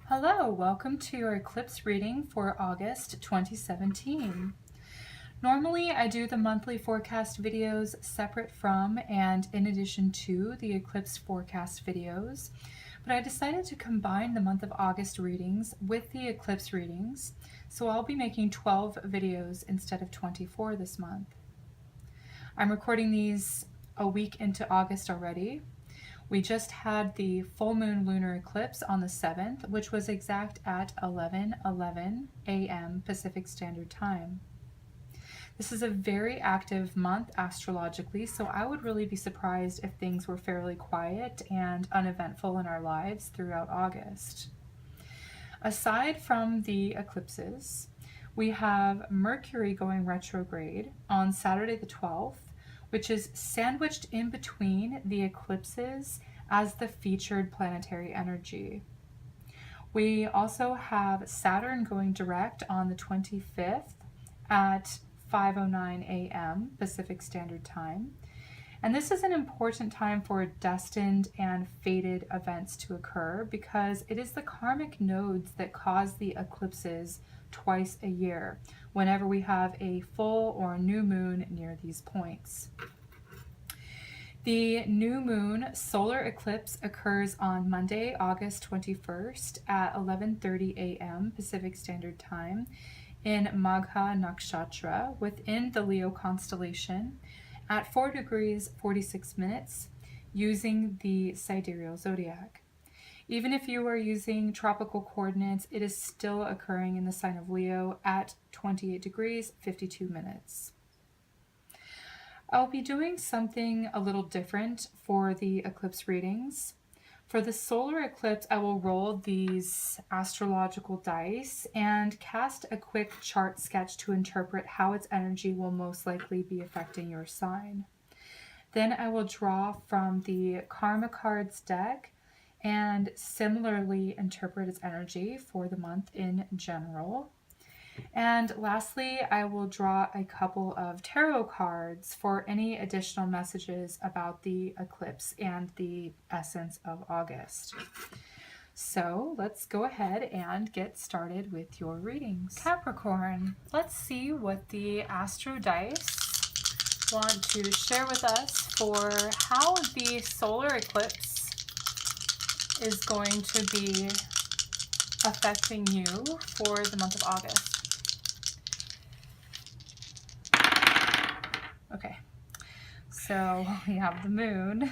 Hello, welcome to your eclipse reading for August 2017. Normally I do the monthly forecast videos separate from and in addition to the eclipse forecast videos, but I decided to combine the month of August readings with the eclipse readings, so I'll be making 12 videos instead of 24 this month. I'm recording these a week into August already. We just had the full moon lunar eclipse on the 7th, which was exact at 11:11 a.m. Pacific Standard Time. This is a very active month astrologically, so I would really be surprised if things were fairly quiet and uneventful in our lives throughout August. Aside from the eclipses, we have Mercury going retrograde on Saturday the 12th, which is sandwiched in between the eclipses as the featured planetary energy. We also have Saturn going direct on the 25th at 5:09 a.m. Pacific Standard Time. And this is an important time for destined and fated events to occur because it is the karmic nodes that cause the eclipses twice a year, whenever we have a full or new moon near these points. The new moon solar eclipse occurs on Monday, August 21st at 11:30 a.m. Pacific Standard Time in Magha Nakshatra within the Leo constellation at 4 degrees 46 minutes using the sidereal zodiac. Even if you are using tropical coordinates, it is still occurring in the sign of Leo at 28 degrees 52 minutes. I'll be doing something a little different for the eclipse readings. For the solar eclipse, I will roll these astrological dice and cast a quick chart sketch to interpret how its energy will most likely be affecting your sign. Then I will draw from the Karma Cards deck and similarly interpret its energy for the month in general. And lastly, I will draw a couple of tarot cards for any additional messages about the eclipse and the essence of August. So let's go ahead and get started with your readings. Capricorn, let's see what the Astro Dice want to share with us for how the solar eclipse is going to be affecting you for the month of August. Okay, so we have the moon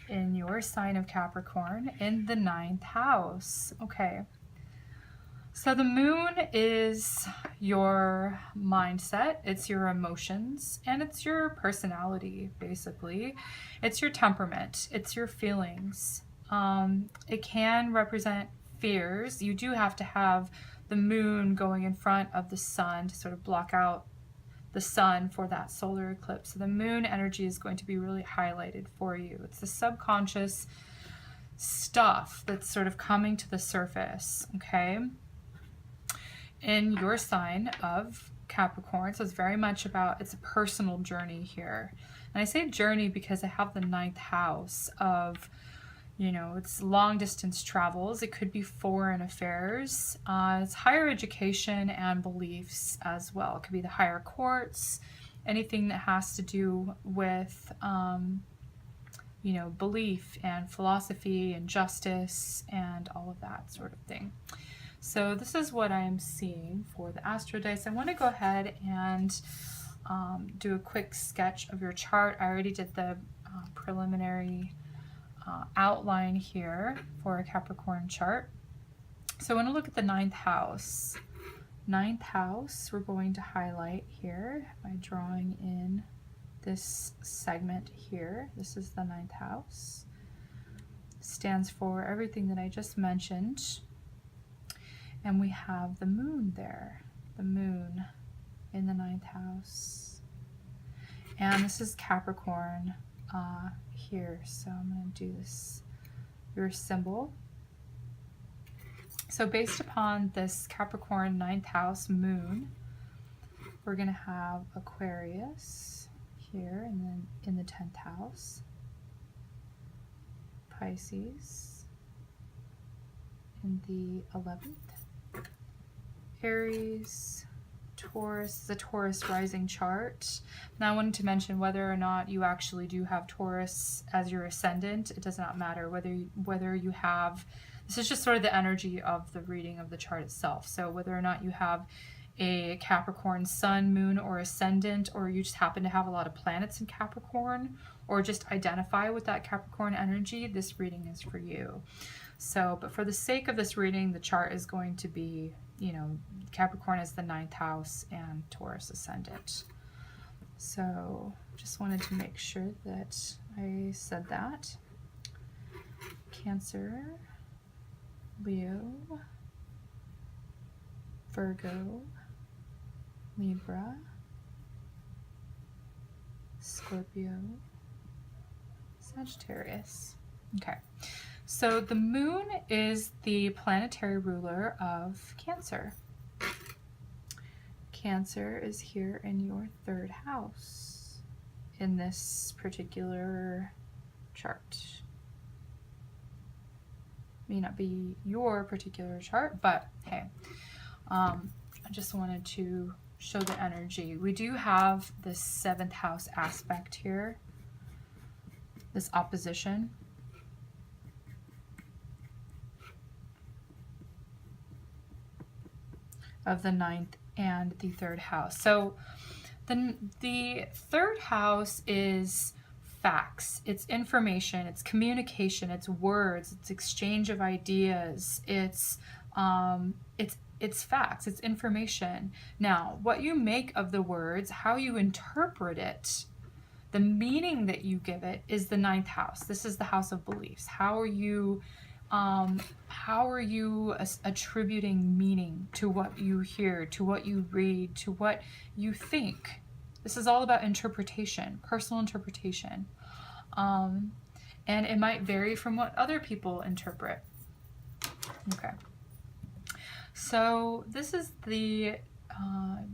in your sign of Capricorn in the 9th house. Okay, so the moon is your mindset, it's your emotions, and it's your personality, basically. It's your temperament, it's your feelings. It can represent fears. You do have to have the moon going in front of the sun to sort of block out the sun for that solar eclipse. So the moon energy is going to be really highlighted for you. It's the subconscious stuff that's sort of coming to the surface, okay? In your sign of Capricorn, so it's very much about, it's a personal journey here. And I say journey because I have the 9th house of, it's long distance travels. It could be foreign affairs. It's higher education and beliefs as well. It could be the higher courts, anything that has to do with, belief and philosophy and justice and all of that sort of thing. So this is what I am seeing for the Astro Dice. I want to go ahead and do a quick sketch of your chart. I already did the preliminary outline here for a Capricorn chart. So I want to look at the 9th house. 9th house, we're going to highlight here by drawing in this segment here. This is the 9th house. Stands for everything that I just mentioned. And we have the moon there, the moon in the 9th house. And this is Capricorn here. So I'm going to do this, your symbol. So based upon this Capricorn 9th house moon, we're going to have Aquarius here and then in the 10th house, Pisces in the 11th. Aries, Taurus, the Taurus rising chart. Now I wanted to mention whether or not you actually do have Taurus as your ascendant. It does not matter whether you have, this is just sort of the energy of the reading of the chart itself. So whether or not you have a Capricorn sun, moon, or ascendant, or you just happen to have a lot of planets in Capricorn, or just identify with that Capricorn energy, this reading is for you. So, but for the sake of this reading, the chart is going to be, you know, Capricorn is the 9th house and Taurus ascendant. So just wanted to make sure that I said that. Cancer, Leo, Virgo, Libra, Scorpio, Sagittarius. Okay. So the moon is the planetary ruler of Cancer. Cancer is here in your 3rd house in this particular chart. May not be your particular chart, but hey, I just wanted to show the energy. We do have this 7th house aspect here, this opposition. Of the 9th and the 3rd house. So the 3rd house is facts, it's information, it's communication, it's words, it's exchange of ideas, it's facts, it's information. Now, what you make of the words, how you interpret it, the meaning that you give it is the 9th house. This is the house of beliefs. How are you attributing meaning to what you hear, to what you read, to what you think? This is all about interpretation, personal interpretation. And it might vary from what other people interpret. Okay. So this is the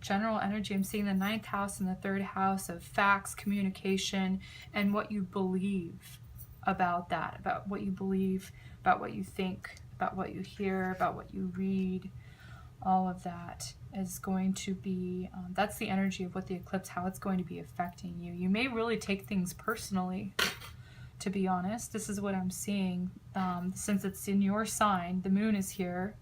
general energy. I'm seeing the 9th house and the 3rd house of facts, communication, and what you believe about that, about what you believe, about what you think, about what you hear, about what you read. All of that is going to be, that's the energy of what the eclipse, how it's going to be affecting you. You may really take things personally, to be honest. This is what I'm seeing. Since it's in your sign, the moon is here.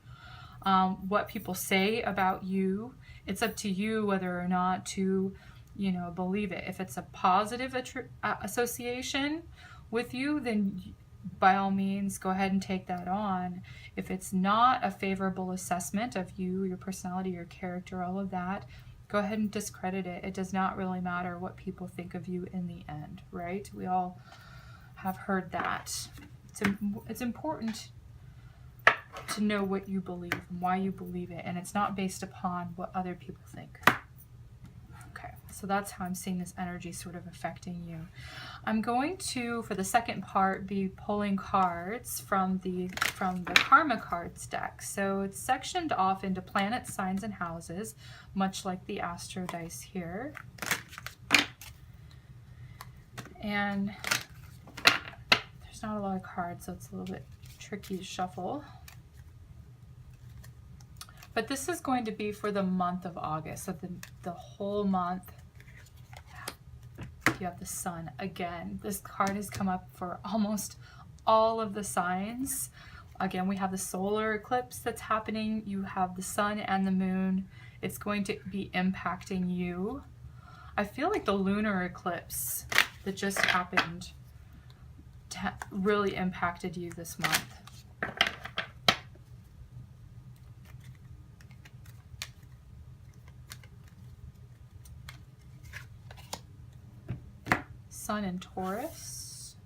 What people say about you, it's up to you whether or not to, you know, believe it. If it's a positive association with you, then by all means go ahead and take that on. If it's not a favorable assessment of you, your personality, your character, all of that, go ahead and discredit it. It does not really matter what people think of you in the end, right? We all have heard that. It's important to know what you believe and why you believe it, and it's not based upon what other people think. Okay, so that's how I'm seeing this energy sort of affecting you. I'm going to, for the second part, be pulling cards from the Karma Cards deck. So it's sectioned off into planets, signs, and houses, much like the Astro dice here. And there's not a lot of cards, so it's a little bit tricky to shuffle. But this is going to be for the month of August, so the whole month. You have the sun again. This card has come up for almost all of the signs. Again, we have the solar eclipse that's happening. You have the sun and the moon. It's going to be impacting you. I feel like the lunar eclipse that just happened really impacted you this month. Sun in Taurus,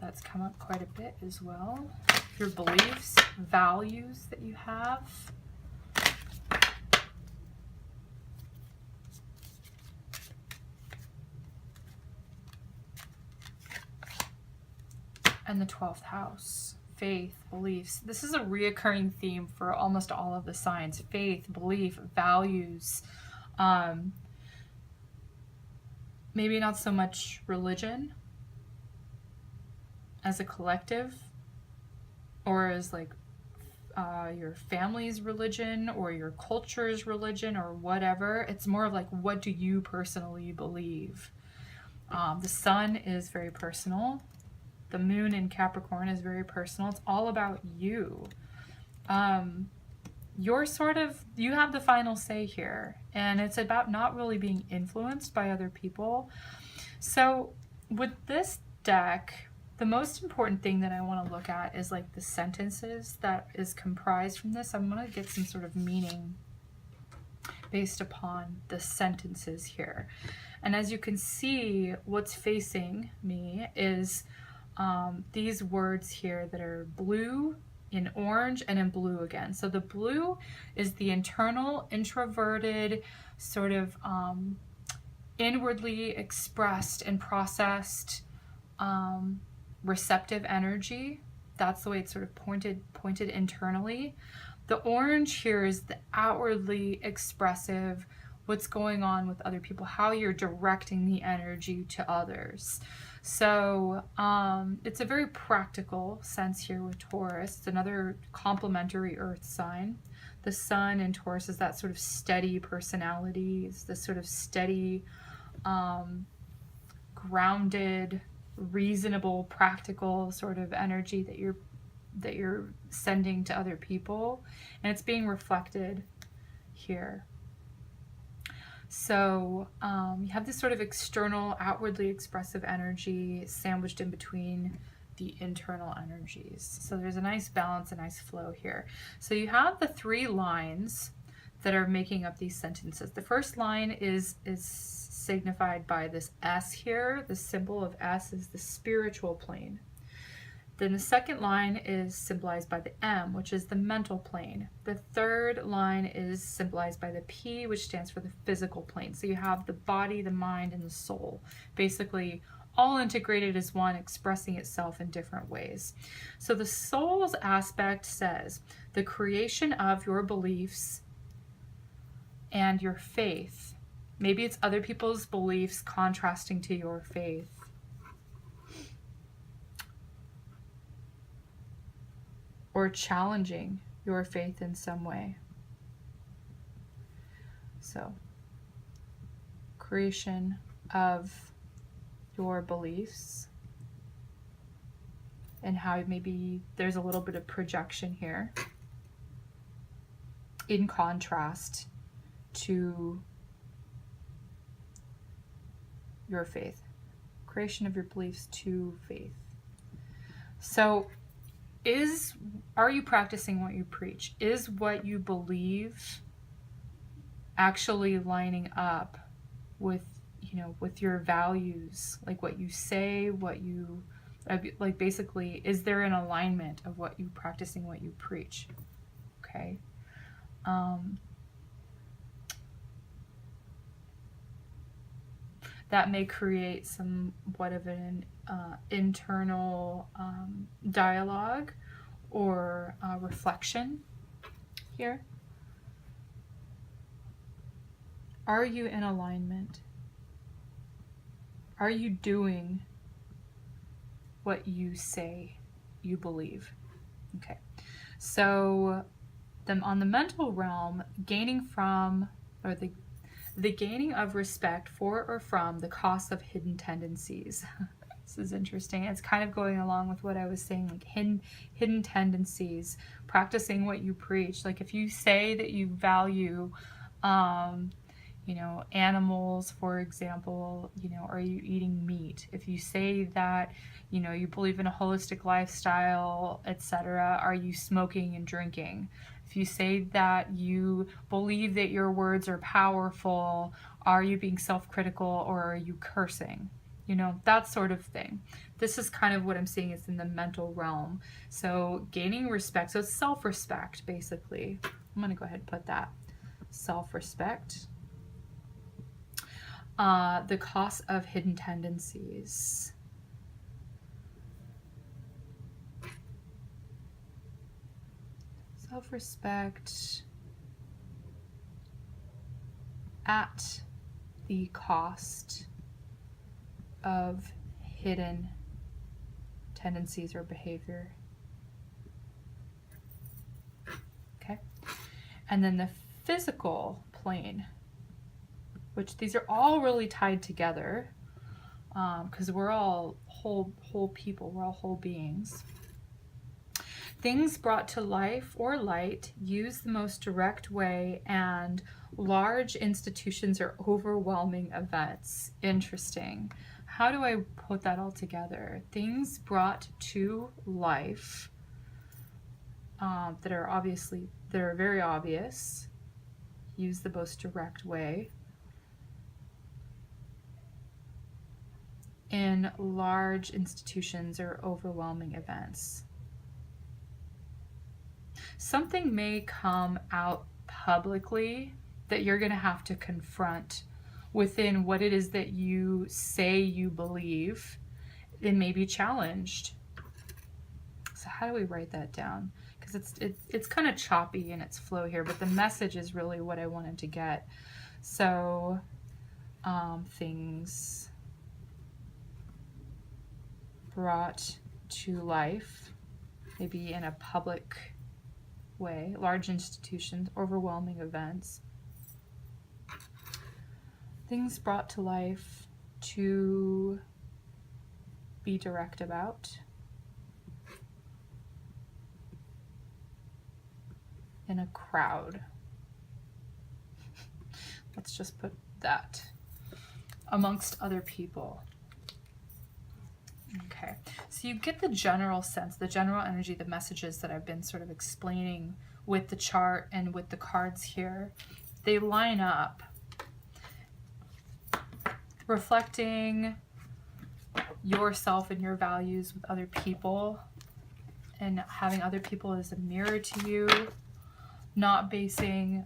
that's come up quite a bit as well. Your beliefs, values that you have. And the 12th house, faith, beliefs. This is a reoccurring theme for almost all of the signs. Faith, belief, values. Maybe not so much religion as a collective, or as like your family's religion or your culture's religion or whatever. It's more of like, what do you personally believe? The sun is very personal. The moon in Capricorn is very personal. It's all about you. You have the final say here, and it's about not really being influenced by other people. So with this deck, the most important thing that I want to look at is like the sentences that is comprised from this. I'm going to get some sort of meaning based upon the sentences here. And as you can see, what's facing me is these words here that are blue, in orange, and in blue again. So the blue is the internal, introverted, sort of inwardly expressed and processed receptive energy. That's the way it's sort of pointed internally. The orange here is the outwardly expressive, what's going on with other people, how you're directing the energy to others. So it's a very practical sense here with Taurus. It's another complementary earth sign. The sun in Taurus is that sort of steady personality. It's this sort of steady, grounded, reasonable, practical sort of energy that you're sending to other people, and it's being reflected here. So you have this sort of external, outwardly expressive energy sandwiched in between the internal energies. So there's a nice balance, a nice flow here. So you have the three lines that are making up these sentences. The first line is signified by this S here. The symbol of S is the spiritual plane. Then the second line is symbolized by the M, which is the mental plane. The third line is symbolized by the P, which stands for the physical plane. So you have the body, the mind, and the soul, basically all integrated as one, expressing itself in different ways. So the soul's aspect says the creation of your beliefs and your faith. Maybe it's other people's beliefs contrasting to your faith. Or challenging your faith in some way. So, creation of your beliefs and how maybe there's a little bit of projection here in contrast to your faith. Creation of your beliefs to faith. So, are you practicing what you preach? Is what you believe actually lining up with, with your values? Like what you say, like basically, is there an alignment of what you practicing, what you preach? Okay. That may create somewhat of an internal dialogue or reflection here. Are you in alignment? Are you doing what you say you believe? Okay, so on the mental realm, gaining from, or the gaining of respect for or from the cost of hidden tendencies. This is interesting. It's kind of going along with what I was saying, like hidden tendencies, practicing what you preach. Like if you say that you value, animals, for example, are you eating meat? If you say that, you believe in a holistic lifestyle, etc., are you smoking and drinking? If you say that you believe that your words are powerful, are you being self-critical or are you cursing? That sort of thing. This is kind of what I'm seeing is in the mental realm. So gaining respect, so it's self-respect, basically. I'm going to go ahead and put that. Self-respect. The cost of hidden tendencies. Self-respect at the cost of hidden tendencies or behavior. and then the physical plane, which these are all really tied together, because we're all whole people, we're all whole beings. Things brought to life or light use the most direct way, and large institutions are overwhelming events. Interesting. How do I put that all together? Things brought to life that are very obvious, use the most direct way. In large institutions or overwhelming events. Something may come out publicly that you're going to have to confront within what it is that you say you believe. It may be challenged. So how do we write that down? Because it's kind of choppy in its flow here, but the message is really what I wanted to get. So things brought to life, maybe in a public way, large institutions, overwhelming events. Things brought to life to be direct about. In a crowd. Let's just put that. Amongst other people. Okay, so you get the general sense, the general energy, the messages that I've been sort of explaining with the chart and with the cards here. They line up, reflecting yourself and your values with other people, and having other people as a mirror to you, not basing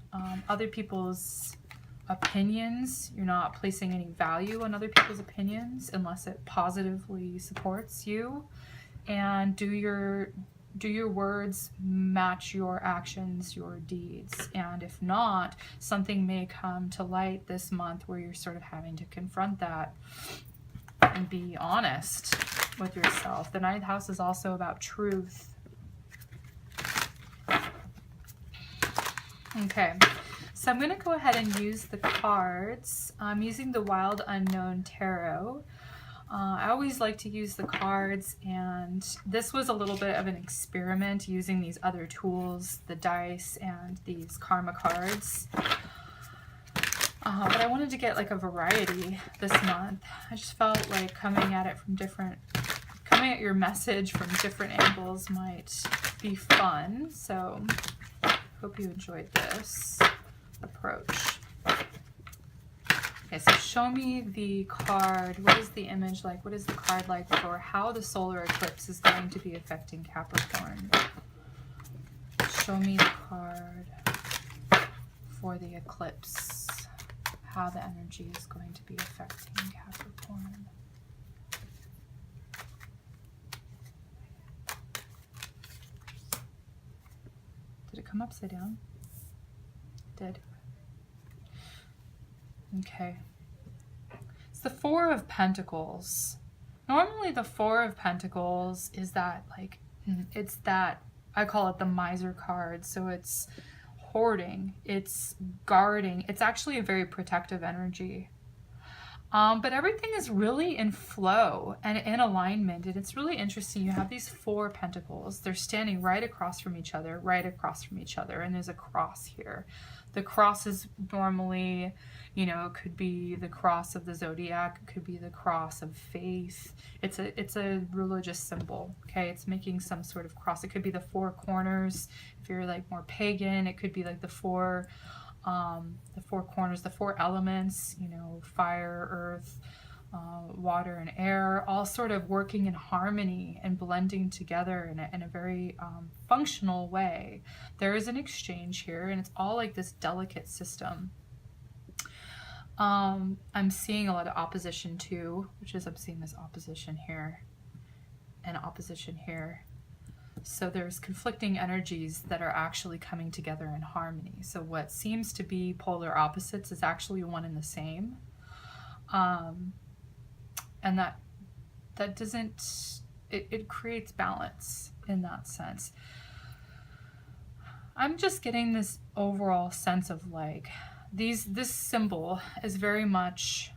other people's opinions. You're not placing any value on other people's opinions unless it positively supports you, and do your words match your actions, your deeds? And if not, something may come to light this month where you're sort of having to confront that and be honest with yourself. The ninth house is also about truth. Okay, so I'm going to go ahead and use the cards. I'm using the Wild Unknown Tarot. I always like to use the cards, and this was a little bit of an experiment using these other tools, the dice and these karma cards. But I wanted to get like a variety this month. I just felt like coming at your message from different angles might be fun. So hope you enjoyed this approach. Okay, so show me the card. What is the image like? What is the card like for how the solar eclipse is going to be affecting Capricorn? Show me the card for the eclipse. How the energy is going to be affecting Capricorn. Did it come upside down? It did. Okay. It's the Four of Pentacles. Normally the Four of Pentacles is that, like, it's that, I call it the miser card. So it's hoarding, it's guarding. It's actually a very protective energy. But everything is really in flow and in alignment. And it's really interesting. You have these four pentacles. They're standing right across from each other, and there's a cross here. The cross is normally, you know, it could be the cross of the zodiac, it could be the cross of faith. It's a religious symbol, okay? It's making some sort of cross. It could be the four corners. If you're like more pagan, it could be like the four corners, the four elements, you know, fire, earth, water, and air, all sort of working in harmony and blending together in a very functional way. There is an exchange here, and it's all like this delicate system. I'm seeing a lot of opposition too, I'm seeing this opposition here and opposition here. So there's conflicting energies that are actually coming together in harmony. So what seems to be polar opposites is actually one and the same. And that doesn't, it creates balance in that sense. I'm just getting this overall sense of like this symbol is very much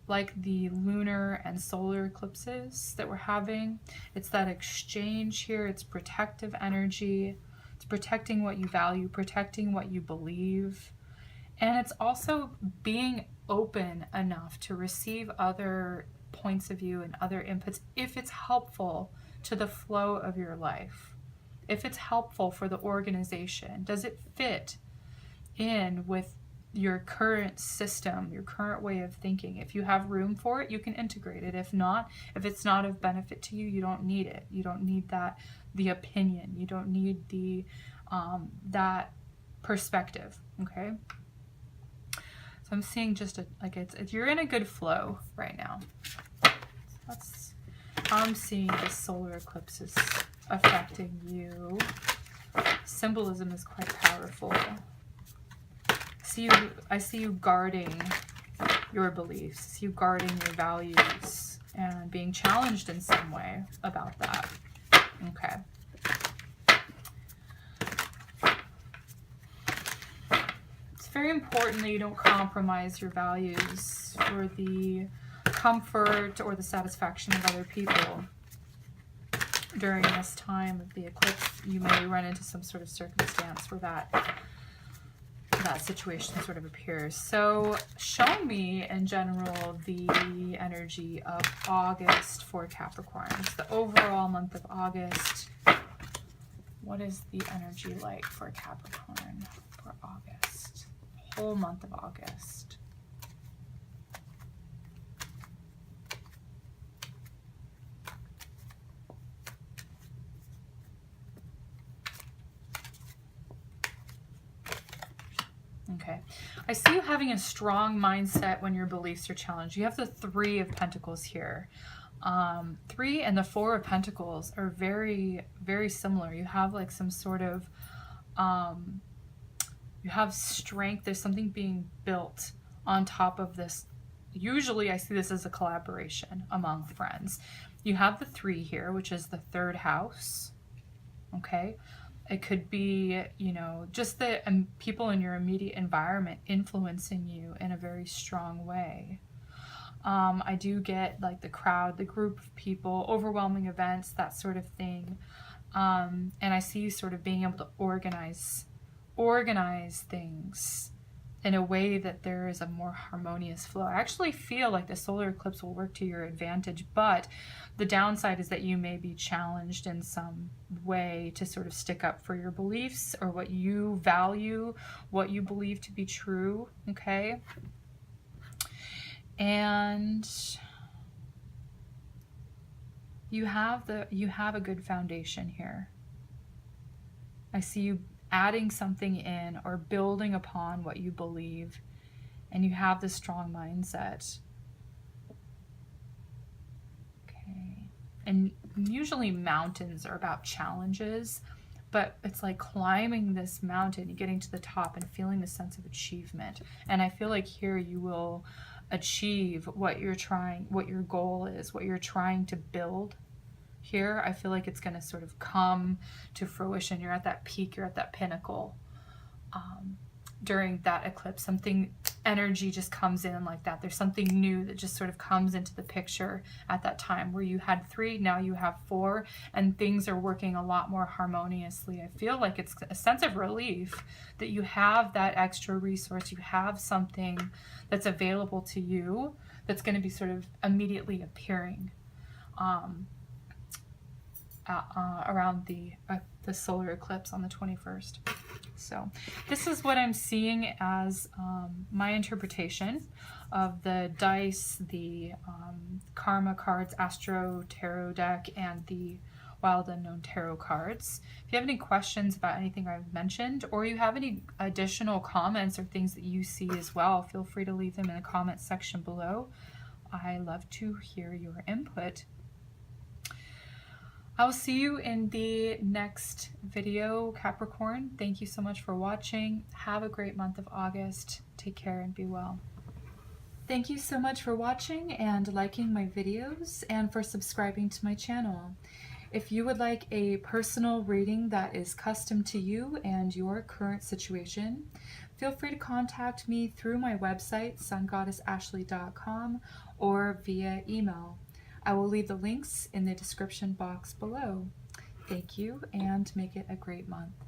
like the lunar and solar eclipses that we're having. It's that exchange here. It's protective energy. It's protecting what you value, protecting what you believe. And it's also being open enough to receive other points of view and other inputs if it's helpful to the flow of your life. If it's helpful for the organization, does it fit in with your current system, your current way of thinking? If you have room for it, you can integrate it. If not, if it's not of benefit to you, you don't need it. You don't need the opinion. You don't need that perspective, okay? So I'm seeing just you're in a good flow right now. That's how I'm seeing the solar eclipse is affecting you. Symbolism is quite powerful. I see you guarding your beliefs. I see you guarding your values and being challenged in some way about that. Okay. It's very important that you don't compromise your values for the comfort or the satisfaction of other people. During this time of the eclipse, you may run into some sort of circumstance where that situation sort of appears. So show me in general the energy of August for Capricorns, the overall month of August. What is the energy like for Capricorn for August? The whole month of August. Okay, I see you having a strong mindset when your beliefs are challenged. You have the Three of Pentacles here. 3 and the 4 of Pentacles are very, very similar. You have like some sort of, you have strength. There's something being built on top of this. Usually I see this as a collaboration among friends. You have the 3 here, which is the 3rd house. Okay. It could be, you know, just the people in your immediate environment influencing you in a very strong way. I do get like the crowd, the group of people, overwhelming events, that sort of thing. And I see you sort of being able to organize things in a way that there is a more harmonious flow. I actually feel like the solar eclipse will work to your advantage, but the downside is that you may be challenged in some way to sort of stick up for your beliefs or what you value, what you believe to be true, okay? And you have a good foundation here. I see you adding something in or building upon what you believe, and you have this strong mindset. Okay. And usually mountains are about challenges, but it's like climbing this mountain, getting to the top and feeling the sense of achievement. And I feel like here you will achieve what your goal is, what you're trying to build. Here, I feel like it's going to sort of come to fruition. You're at that peak, you're at that pinnacle. During that eclipse, energy just comes in like that. There's something new that just sort of comes into the picture at that time where you had 3, now you have 4, and things are working a lot more harmoniously. I feel like it's a sense of relief that you have that extra resource. You have something that's available to you that's going to be sort of immediately appearing. Around the solar eclipse on the 21st. So this is what I'm seeing as my interpretation of the dice, the karma cards, Astro Tarot deck, and the Wild Unknown Tarot cards. If you have any questions about anything I've mentioned, or you have any additional comments or things that you see as well, feel free to leave them in the comment section below. I love to hear your input. I'll see you in the next video, Capricorn. Thank you so much for watching. Have a great month of August. Take care and be well. Thank you so much for watching and liking my videos and for subscribing to my channel. If you would like a personal reading that is custom to you and your current situation, feel free to contact me through my website, sungoddessashley.com, or via email. I will leave the links in the description box below. Thank you, and make it a great month.